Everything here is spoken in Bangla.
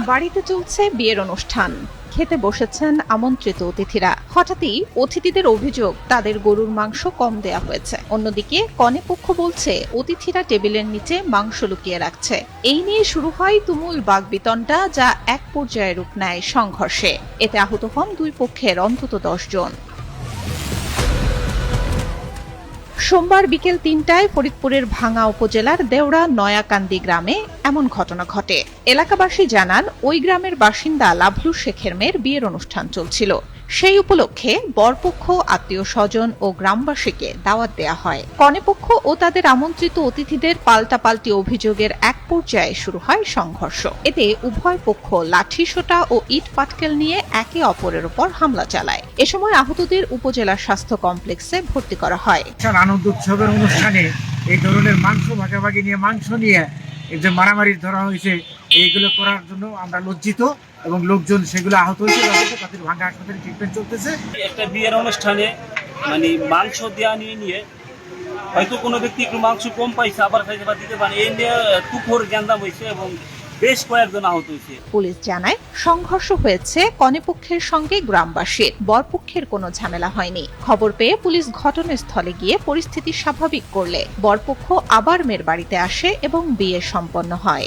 বাড়িতে চলছে বিয়ের অনুষ্ঠান, খেতে বসেছেন আমন্ত্রিত অতিথিরা। হঠাৎই অতিথিদের অভিযোগ তাদের গরুর মাংস কম দেয়া হয়েছে। অন্যদিকে কনেপক্ষ বলছে অতিথিরা টেবিলের নিচে মাংস লুকিয়ে রাখছে। এই নিয়ে শুরু হয় তুমুল বাকবিতণ্ডা, যা এক পর্যায়ে রূপ নেয় সংঘর্ষে। এতে আহত হন দুই পক্ষের অন্তত 10 জন। সোমবার বিকেল ৩টায় ফরিদপুরের ভাঙ্গা উপজেলার দেওড়া নয়াকান্দি গ্রামে এমন ঘটনা ঘটে। এলাকাবাসী জানান, ওই গ্রামের বাসিন্দা লাভলু শেখের মেয়ের বিয়ের অনুষ্ঠান চলছিল। সেই উপলক্ষে বরপক্ষ, আত্মীয় স্বজন ও গ্রামবাসীকে দাওয়াত দেয়া হয়। কনেপক্ষ ও তাদের আমন্ত্রিত অতিথিদের পাল্টাপাল্টি অভিযোগের এক পর্যায়ে শুরু হয় সংঘর্ষ। এতে উভয় পক্ষ লাঠিসোঁটা ও ইট পাটকেল নিয়ে একে অপরের উপর হামলা চালায়। এ সময় আহতদের উপজেলা স্বাস্থ্য কমপ্লেক্সে ভর্তি করা হয়। আনন্দ উৎসবের অনুষ্ঠানে এই ধরনের মাংস ভাগাভাগি নিয়ে, মাংস নিয়ে এই যে মারামারি ধরা হয়েছে, এইগুলো করার জন্য আমরা লজ্জিত এবং লোকজন সেগুলো আহত হয়েছে। তাদের ভাঙ্গা হাসপাতালে ট্রিটমেন্ট চলতেছে। একটা বিয়ের অনুষ্ঠানে মাংস দেওয়া নিয়ে হয়তো কোনো ব্যক্তি একটু মাংস কম পাইছে, আবার খাইতে বা দিতে পারে, এই নিয়ে তুখোর গ্যান্দাম হয়েছে এবং বেশ কয়েকজন আহত হয়েছে। পুলিশ জানায়, সংঘর্ষ হয়েছে কনেপক্ষের সঙ্গে গ্রামবাসীর। বরপক্ষের কোনো ঝামেলা হয়নি। খবর পেয়ে পুলিশ ঘটনাস্থলে গিয়ে পরিস্থিতি স্বাভাবিক করলে বরপক্ষ আবার মেয়ের বাড়িতে আসে এবং বিয়ে সম্পন্ন হয়।